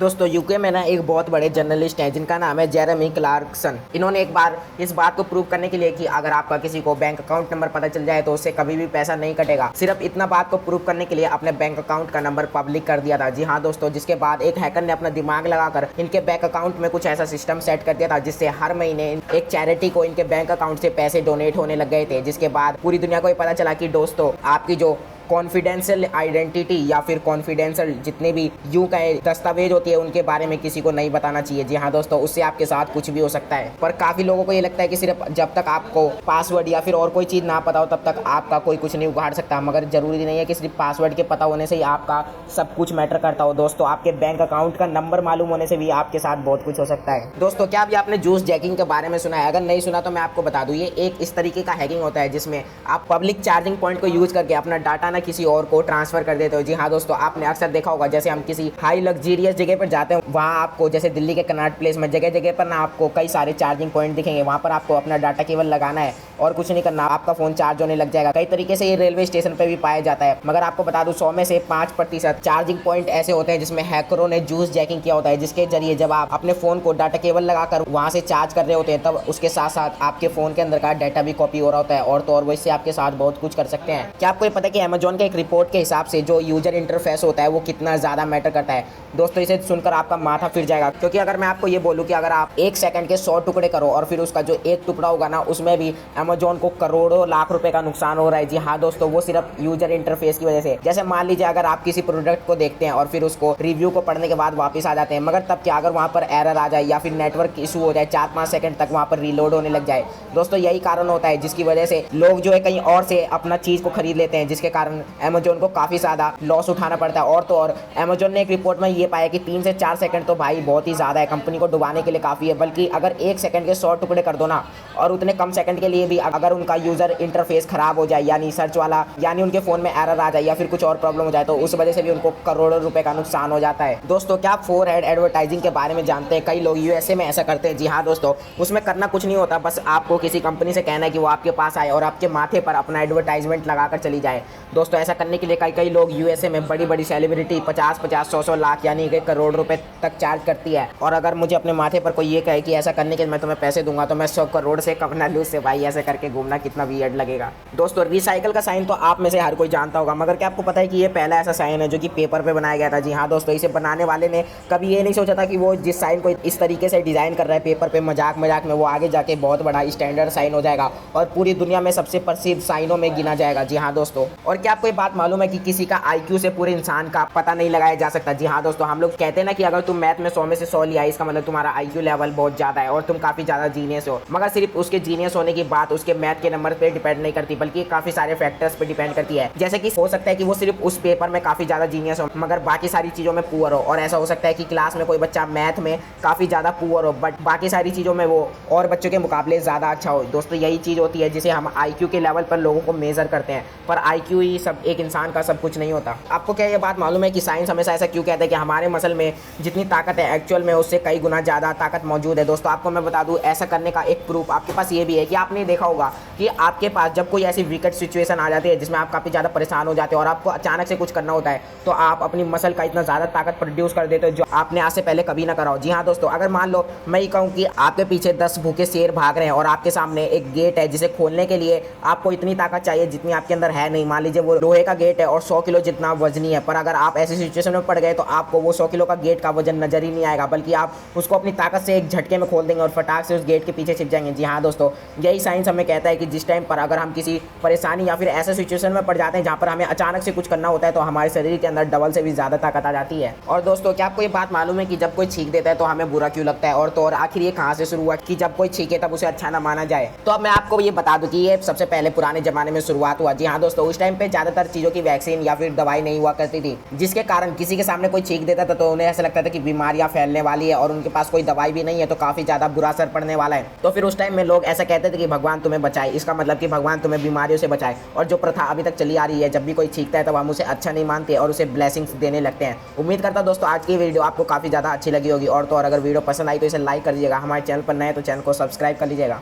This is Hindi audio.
दोस्तों यूके में ना एक बहुत बड़े जर्नलिस्ट हैं जिनका नाम है जेरेमी क्लार्कसन। इन्होंने एक बार इस बात को प्रूव करने के लिए कि अगर आपका किसी को बैंक अकाउंट नंबर पता चल जाए तो उससे कभी भी पैसा नहीं कटेगा, सिर्फ इतना बात को प्रूव करने के लिए अपने बैंक अकाउंट का नंबर पब्लिक कर दिया था। जी हाँ दोस्तों, जिसके बाद एक हैकर ने अपना दिमाग लगाकर इनके बैंक अकाउंट में कुछ ऐसा सिस्टम सेट कर दिया था जिससे हर महीने एक चैरिटी को इनके बैंक अकाउंट से पैसे डोनेट होने लग गए थे। जिसके बाद पूरी दुनिया को ये पता चला कि दोस्तों आपकी जो कॉन्फिडेंशियल आइडेंटिटी या फिर कॉन्फिडेंशियल जितने भी यूं कहे दस्तावेज होती है उनके बारे में किसी को नहीं बताना चाहिए। जी हाँ दोस्तों, उससे आपके साथ कुछ भी हो सकता है। पर काफ़ी लोगों को ये लगता है कि सिर्फ जब तक आपको पासवर्ड या फिर और कोई चीज़ ना पता हो तब तक आपका कोई कुछ नहीं उगाड़ सकता, मगर ज़रूरी नहीं है कि सिर्फ पासवर्ड के पता होने से ही आपका सब कुछ मैटर करता हो। दोस्तों, आपके बैंक अकाउंट का नंबर मालूम होने से भी आपके साथ बहुत कुछ हो सकता है। दोस्तों, क्या अभी आपने जूस जैकिंग के बारे में सुना है? अगर नहीं सुना तो मैं आपको बता दूँ, ये एक इस तरीके का हैकिंग होता है जिसमें आप पब्लिक चार्जिंग पॉइंट को यूज करके अपना डाटा ना किसी और को ट्रांसफर कर देते हो। जी हाँ दोस्तों, आपने अक्सर देखा होगा जैसे हम किसी हाई लग्जरियस जगह पर जाते हैं, वहाँ आपको जैसे दिल्ली के कनॉट प्लेस में जगह जगह पर ना आपको कई सारे चार्जिंग पॉइंट दिखेंगे। वहाँ पर आपको अपना डाटा केवल लगाना है और कुछ नहीं करना, आपका फोन चार्ज होने लग जाएगा। कई तरीके से ये रेलवे स्टेशन पर भी पाया जाता है, मगर आपको बता दूं 100 में से 5% चार्जिंग पॉइंट ऐसे होते हैं जिसमें हैकरों ने जूस जैकिंग किया होता है, जिसके जरिए जब आप अपने फोन को डाटा केबल लगाकर वहाँ से चार्ज कर रहे होते हैं तब उसके साथ साथ आपके फोन के अंदर का डाटा भी कॉपी हो रहा होता है। और तो और वैसे आपके साथ बहुत कुछ कर सकते हैं। क्या आपको ये पता है कि अमेजोन के एक रिपोर्ट के हिसाब से जो यूजर इंटरफेस होता है वो कितना ज़्यादा मैटर करता है? दोस्तों, इसे सुनकर आपका माथा फिर जाएगा, क्योंकि अगर मैं आपको ये बोलूँ कि अगर आप 1 सेकंड के 100 टुकड़े करो और फिर उसका जो एक टुकड़ा होगा ना उसमें भी अमेजोन को करोड़ों लाख रुपए का नुकसान हो रहा है। जी हाँ दोस्तों, वो सिर्फ यूजर इंटरफेस की वजह से। जैसे मान लीजिए अगर आप किसी प्रोडक्ट को देखते हैं और फिर उसको रिव्यू को पढ़ने के बाद वापस आ जाते हैं, मगर तब क्या अगर वहाँ पर एरर आ जाए या फिर नेटवर्क इशू हो जाए, 4-5 सेकंड तक वहाँ पर रीलोड होने लग जाए, दोस्तों यही कारण होता है जिसकी वजह से लोग जो है कहीं और से अपना चीज़ को खरीद लेते हैं, जिसके कारण अमेजोन को काफ़ी ज़्यादा लॉस उठाना पड़ता है। और तो और अमेजोन ने एक रिपोर्ट में ये पाया कि 3 से 4 सेकंड तो भाई बहुत ही ज़्यादा है, कंपनी को डुबाने के लिए काफ़ी है। बल्कि अगर 1 सेकंड के 100 टुकड़े कर दो ना, और उतने कम सेकंड के लिए भी अगर उनका यूज़र इंटरफेस खराब हो जाए, यानी सर्च वाला, यानी उनके फ़ोन में एरर आ जाए या फिर कुछ और प्रॉब्लम हो जाए, तो उस वजह से भी उनको करोड़ों रुपए का नुकसान हो जाता है। दोस्तों, क्या आप फोरहेड एडवर्टाइजिंग के बारे में जानते हैं? कई लोग यूएसए में ऐसा करते हैं। जी हाँ दोस्तों, उसमें करना कुछ नहीं होता, बस आपको किसी कंपनी से कहना है कि वो आपके पास आए और आपके माथे पर अपना एडवर्टाइजमेंट लगाकर चली जाए। दोस्तों, ऐसा करने के लिए कई लोग यूएसए में बड़ी बड़ी सेलिब्रिटी 50-50, 100-100 लाख यानी 1 करोड़ रुपए तक चार्ज करती है। और अगर मुझे अपने माथे पर कोई ये कहे कि ऐसा करने के मैं तुम्हें पैसे दूंगा, तो मैं 100 करोड़ से कम ना लूँ से भाई, ऐसे करके घूमना कितना वियर्ड लगेगा। दोस्तों, रिसाइकल का साइन तो आप में से हर कोई जानता होगा, मगर क्या आपको पता है कि ये पहला ऐसा साइन है जो कि पेपर पे बनाया गया था? जी हाँ दोस्तों, इसे बनाने वाले ने कभी ये नहीं सोचा था कि वो जिस साइन को इस तरीके से डिज़ाइन कर रहा है पेपर पे, मजाक मजाक में वो आगे जाके बहुत बड़ा स्टैंडर्ड साइन हो जाएगा और पूरी दुनिया में सबसे प्रसिद्ध साइनों में गिना जाएगा। जी हाँ दोस्तों, और क्या आपको ये बात मालूम है कि किसी का IQ से पूरे इंसान का पता नहीं लगाया जा सकता? जी हाँ दोस्तों, हम लोग कहते हैं ना कि अगर तुम मैथ में 100 में से 100 लिया, इसका मतलब तुम्हारा IQ लेवल बहुत ज़्यादा है और तुम काफ़ी ज़्यादा जीनियस हो। मगर सिर्फ उसके जीनियस होने की बात उसके मैथ के नंबर पे डिपेंड नहीं करती, बल्कि काफ़ी सारे फैक्टर्स पे डिपेंड करती है। जैसे कि हो सकता है कि वो सिर्फ उस पेपर में काफ़ी ज़्यादा जीनियस हो मगर बाकी सारी चीज़ों में पुअर हो, और ऐसा हो सकता है कि क्लास में कोई बच्चा मैथ में काफ़ी ज़्यादा पुअर हो बट बाकी सारी चीज़ों में वो और बच्चों के मुकाबले ज़्यादा अच्छा हो। दोस्तों, यही चीज़ होती है जिसे हम IQ के लेवल पर लोगों को मेज़र करते हैं, पर IQ ही सब एक इंसान का सब कुछ नहीं होता। आपको क्या ये बात मालूम है कि साइंस हमेशा ऐसा क्यों कहता है कि हमारे मसल में जितनी ताकत है एक्चुअल में उससे कई गुना ज़्यादा ताकत मौजूद है? दोस्तों, आपको मैं बता दूं, ऐसा करने का एक प्रूफ आपके पास ये भी है कि आपने देखा होगा कि आपके पास जब कोई ऐसी विकट सिचुएशन आ जाती है जिसमें आप काफ़ी ज़्यादा परेशान हो जाते हो और आपको अचानक से कुछ करना होता है, तो आप अपनी मसल का इतना ज़्यादा ताकत प्रोड्यूस कर देते हो जो आपने आज से पहले कभी ना करा हो। जी हाँ दोस्तों, अगर मान लो मैं ये कहूँ कि आपके पीछे 10 भूखे शेर भाग रहे हैं और आपके सामने एक गेट है जिसे खोलने के लिए आपको इतनी ताकत चाहिए जितनी आपके अंदर है नहीं। मान लीजिए वो लोहे का गेट है और 100 किलो जितना वजनी है, पर अगर आप ऐसी सिचुएशन में पड़ गए तो आपको वो 100 किलो का गेट का वजन नजर ही नहीं आएगा, बल्कि आप उसको अपनी ताकत से एक झटके में खोल देंगे और फटाक से उस गेट के पीछे छिप जाएंगे। जी हाँ दोस्तों, यही साइंस हमें कहता है कि जिस टाइम पर अगर हम किसी परेशानी या फिर ऐसे सिचुएशन में पड़ जाते हैं जहाँ पर हमें अचानक से कुछ करना होता है, तो हमारे शरीर के अंदर डबल से भी ज़्यादा ताकत आ जाती है। और दोस्तों, क्या आपको ये बात मालूम है कि जब कोई छींक देता है तो हमें बुरा क्यों लगता है? और तो और आखिर ये कहाँ से शुरू हुआ कि जब कोई छींके तब उसे अच्छा ना माना जाए? तो अब मैं आपको ये बता दूं कि ये सबसे पहले पुराने जमाने में शुरुआत हुआ। जी हाँ दोस्तों, उस टाइम पे ज़्यादातर चीज़ों की वैक्सीन या फिर दवाई नहीं हुआ करती थी, जिसके कारण किसी के सामने कोई छींक देता था तो उन्हें ऐसा लगता था कि बीमारियां फैलने वाली है और उनके पास कोई दवाई भी नहीं है, तो काफ़ी ज़्यादा बुरा असर पड़ने वाला है। तो फिर उस टाइम में लोग ऐसा कहते थे कि भगवान तुम्हें बचाए, इसका मतलब कि भगवान तुम्हें बीमारियों से बचाए। और जो प्रथा अभी तक चली आ रही है, जब भी कोई छींकता है तब हम उसे अच्छा नहीं मानते और उसे ब्लेसिंग्स देने लगते हैं। उम्मीद करता हूं दोस्तों आज की वीडियो आपको काफ़ी ज़्यादा अच्छी लगी होगी, और तो और अगर वीडियो पसंद आई तो इसे लाइक कर दीजिएगा। हमारे चैनल पर नए तो चैनल को सब्सक्राइब कर लीजिएगा।